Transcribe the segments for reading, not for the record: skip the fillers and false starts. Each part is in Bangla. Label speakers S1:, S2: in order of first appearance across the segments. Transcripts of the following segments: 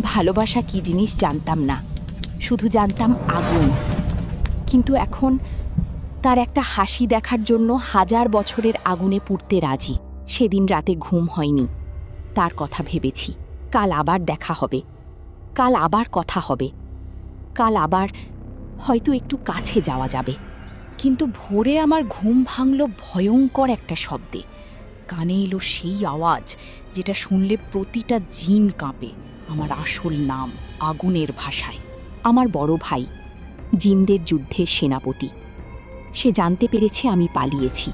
S1: ভালোবাসা কি জিনিস জানতাম না, শুধু জানতাম আগুন। কিন্তু এখন তার একটা হাসি দেখার জন্য 1000 বছরের আগুনে পুড়তে রাজি। সেদিন রাতে ঘুম হয়নি, তার কথা ভেবেছি। কাল আবার দেখা হবে, কাল আবার কথা হবে, কাল আবার হয়তো একটু কাছে যাওয়া যাবে। কিন্তু ভোরে আমার ঘুম ভাঙল ভয়ঙ্কর একটা শব্দে। কানে এলো সেই আওয়াজ যেটা শুনলে প্রতিটা জিন কাঁপে। আমার আসল নাম আগুনের ভাষায়। আমার বড় ভাই, জিনদের যুদ্ধের সেনাপতি। সে জানতে পেরেছে আমি পালিয়েছি,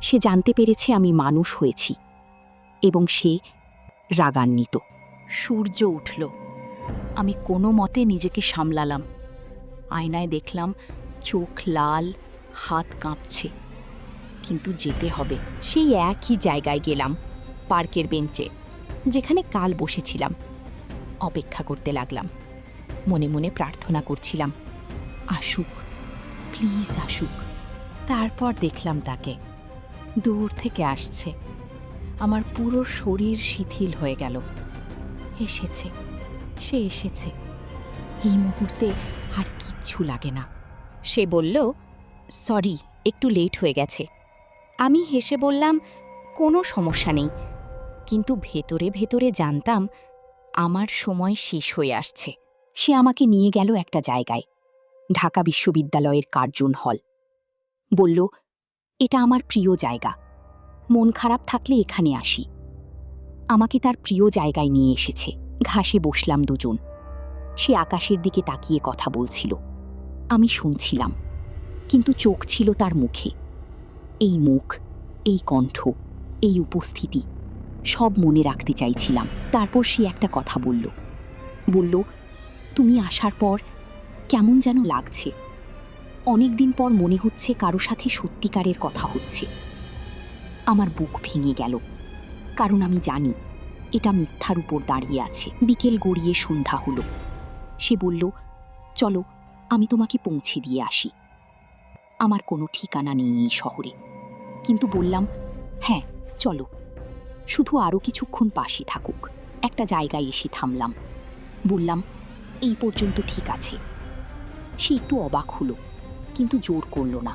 S1: সে জানতে পেরেছে আমি মানুষ হয়েছি, এবং সে রাগান্বিত। সূর্য উঠল। আমি কোনো মতে নিজেকে সামলালাম। আয়নায় দেখলাম চোখ লাল, হাত কাঁপছে। কিন্তু যেতে হবে। সেই একই জায়গায় গেলাম, পার্কের বেঞ্চে, যেখানে কাল বসেছিলাম। অপেক্ষা করতে লাগলাম। মনে মনে প্রার্থনা করছিলাম, আসুক, প্লিজ আসুক। তারপর দেখলাম তাকে দূর থেকে আসছে। আমার পুরো শরীর শিথিল হয়ে গেল। এসেছে, সে এসেছে। এই মুহূর্তে আর কিচ্ছু লাগে না। সে বলল, সরি, একটু লেট হয়ে গেছে। আমি হেসে বললাম, কোনো সমস্যা নেই। কিন্তু ভেতরে ভেতরে জানতাম আমার সময় শেষ হয়ে আসছে। সে আমাকে নিয়ে গেল একটা জায়গায়, ঢাকা বিশ্ববিদ্যালয়ের কার্জন হল। বলল, এটা আমার প্রিয় জায়গা, মন খারাপ থাকলে এখানে আসি। আমাকে তার প্রিয় জায়গায় নিয়ে এসেছে। ঘাসে বসলাম দুজন। সে আকাশের দিকে তাকিয়ে কথা বলছিল। আমি শুনছিলাম, কিন্তু চোখ ছিল তার মুখে। এই মুখ, এই কণ্ঠ, এই উপস্থিতি সব মনে রাখতে চাইছিলাম। তারপর সে একটা কথা বলল, তুমি আসার পর কেমন যেন লাগছে। অনেকদিন পর মনে হচ্ছে কারো সাথে সত্যিকারের কথা হচ্ছে। আমার বুক ভেঙে গেল, কারণ আমি জানি এটা মিথ্যার উপর দাঁড়িয়ে আছে। বিকেল গড়িয়ে সন্ধ্যা হলো। সে বলল, চলো, আমি তোমাকে পৌঁছে দিয়ে আসি। আমার কোনো ঠিকানা নেই এই শহরে, কিন্তু বললাম, হ্যাঁ চলো, শুধু আরও কিছুক্ষণ পাশে থাকুক। একটা জায়গায় এসে থামলাম। বললাম, এই পর্যন্ত ঠিক আছে। সে একটু অবাক হলো, কিন্তু জোর করল না।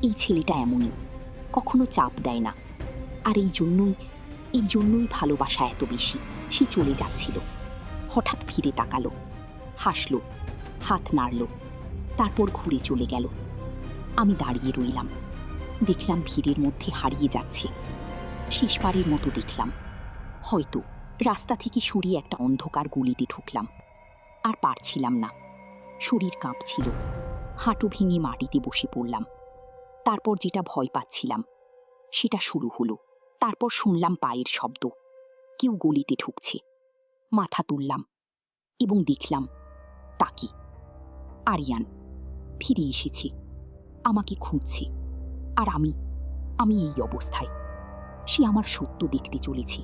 S1: এই ছেলেটা এমনই, কখনো চাপ দেয় না। আর এই জন্যই ভালোবাসা এত বেশি। সে চলে যাচ্ছিল, হঠাৎ ফিরে তাকালো, হাসল, হাত নাড়ল, তারপর ঘুরে চলে গেল। আমি দাঁড়িয়ে রইলাম। দেখলাম ভিড়ের মধ্যে হারিয়ে যাচ্ছে। শেষবারের মতো দেখলাম। হয়তো রাস্তা থেকে সরিয়ে একটা অন্ধকার গলিতে ঢুকলাম। আর পারছিলাম না, শরীর কাঁপছিল। হাঁটু ভেঙে মাটিতে বসে পড়লাম। তারপর যেটা ভয় পাচ্ছিলাম সেটা শুরু হলো। তারপর শুনলাম পায়ের শব্দ, কেউ গলিতে ঢুকছে। মাথা তুললাম এবং দেখলাম তাকে। আরিয়ান ফিরে এসেছে, আমাকে খুঁজছে। আর আমি এই অবস্থায়। সে আমার সত্য দেখতে চলেছে।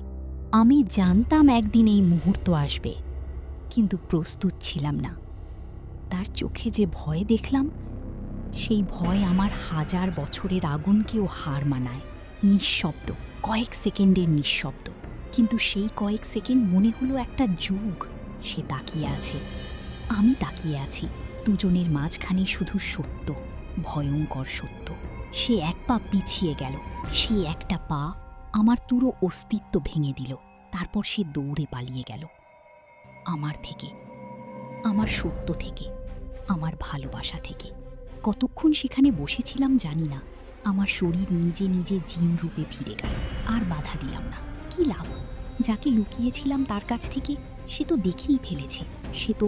S1: আমি জানতাম একদিন এই মুহূর্ত আসবে, কিন্তু প্রস্তুত ছিলাম না। তার চোখে যে ভয় দেখলাম, সেই ভয় আমার 1000 বছরের আগুনকেও হার মানায়। নিঃশব্দ, কয়েক সেকেন্ডের নিঃশব্দ, কিন্তু সেই কয়েক সেকেন্ড মনে হলো একটা যুগ। সে তাকিয়ে আছে, আমি তাকিয়ে আছি। দুজনের মাঝখানে শুধু সত্য, ভয়ঙ্কর সত্য। সে এক পা পিছিয়ে গেল। সেই একটা পা আমার পুরো অস্তিত্ব ভেঙে দিল। তারপর সে দৌড়ে পালিয়ে গেল, আমার থেকে, আমার সত্য থেকে, আমার ভালোবাসা থেকে। কতক্ষণ সেখানে বসেছিলাম জানি না। আমার শরীর নিজে নিজে জিন রূপে ফিরে গেল। আর বাধা দিলাম না। কি লাভ? যাকে লুকিয়েছিলাম তার কাছ থেকে সে তো দেখেই ফেলেছে, সে তো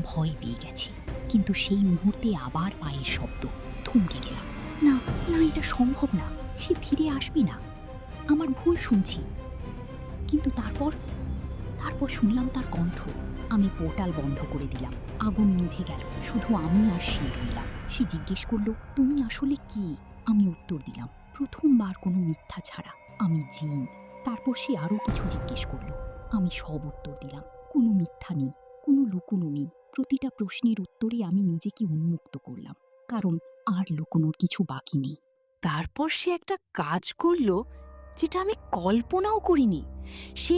S1: ভয় পেয়ে গেছে। কিন্তু সেই মুহূর্তে আবার পায়ের শব্দ। থমকে গেলাম। না না, এটা সম্ভব না, সে ফিরে আসবে না। আমার ভুল শুনছি। কিন্তু তারপর শুনলাম তার কণ্ঠ। আমি পোর্টাল বন্ধ করে দিলাম। আগুন নিভে গেল, শুধু আমি আর সে রইলাম। সে জিজ্ঞেস করলো, তুমি আসলে কি? আমি উত্তর দিলাম, প্রথমবার কোনো মিথ্যা ছাড়া, আমি জিন। তারপর সে আরও কিছু জিজ্ঞেস করলো। আমি সব উত্তর দিলাম। কোনো মিথ্যা নেই, কোনো লুকোনো নেই। প্রতিটা প্রশ্নের উত্তরে আমি নিজেকে উন্মুক্ত করলাম, কারণ আর লুকোনোর কিছু বাকি নেই। তারপর সে একটা কাজ করলো যেটা আমি কল্পনাও করিনি। সে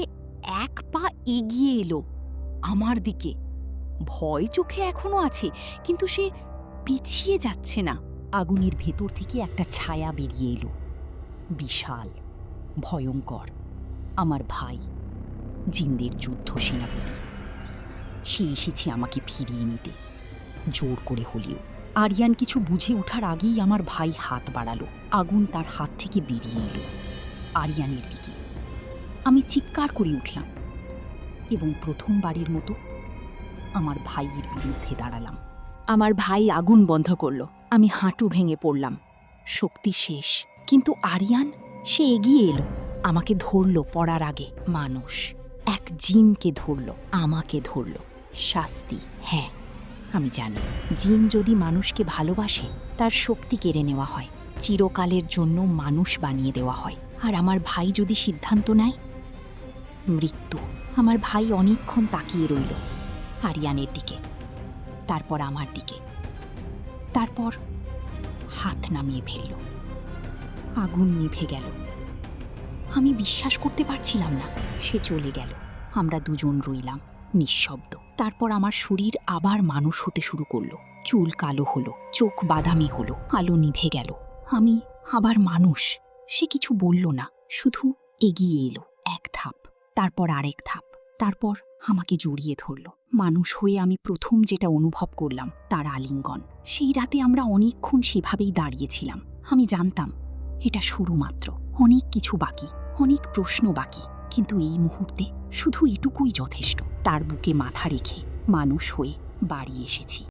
S1: এক পা এগিয়ে এলো, আমার দিকে। ভয় চোখে এখনো আছে, কিন্তু সে পিছিয়ে যাচ্ছে না। আগুনের ভেতর থেকে একটা ছায়া বেরিয়ে এলো, বিশাল, ভয়ঙ্কর। আমার ভাই, জিন্দের যুদ্ধ সেনাপতি। সে এসেছে আমাকে ফিরিয়ে নিতে, জোর করে হলেও। আরিয়ান কিছু বুঝে ওঠার আগেই আমার ভাই হাত বাড়ালো। আগুন তার হাত থেকে বেরিয়ে এলো আরিয়ানের দিকে। আমি চিৎকার করে উঠলাম এবং প্রথমবারের মতো আমার ভাইয়ের বিরুদ্ধে দাঁড়ালাম। আমার ভাই আগুন বন্ধ করল। আমি হাঁটু ভেঙে পড়লাম। শক্তি শেষ। কিন্তু আরিয়ান, সে এগিয়ে এলো, আমাকে ধরল পড়ার আগে। মানুষ, এক জিনকে ধরল, আমাকে ধরল। শাস্তি, হ্যাঁ, আমি জানি। জিন যদি মানুষকে ভালোবাসে, তার শক্তি কেড়ে নেওয়া হয়, চিরকালের জন্য মানুষ বানিয়ে দেওয়া হয়। আর আমার ভাই যদি সিদ্ধান্ত নেয়, মৃত্যু। আমার ভাই অনেকক্ষণ তাকিয়ে রইল, আরিয়ানের দিকে, তারপর আমার দিকে, তারপর হাত নামিয়ে ফেলল। আগুন নিভে গেল। আমি বিশ্বাস করতে পারছিলাম না। সে চলে গেল। আমরা দুজন রইলাম নিঃশব্দ। তারপর আমার শরীর আবার মানুষ হতে শুরু করলো। চুল কালো হলো, চোখ বাদামি হলো, আলো নিভে গেল। আমি আবার মানুষ। সে কিছু বলল না, শুধু এগিয়ে এলো, এক ধাপ, তারপর আরেক ধাপ, তারপর আমাকে জড়িয়ে ধরল। মানুষ হয়ে আমি প্রথম যেটা অনুভব করলাম, তার আলিঙ্গন। সেই রাতে আমরা অনেকক্ষণ সেভাবেই দাঁড়িয়েছিলাম। আমি জানতাম এটা শুরু মাত্র, অনেক কিছু বাকি, অনেক প্রশ্ন বাকি, কিন্তু এই মুহূর্তে শুধু এটুকুই যথেষ্ট। তার বুকে মাথা রেখে মানুষ হয়ে বাড়ি এসেছি।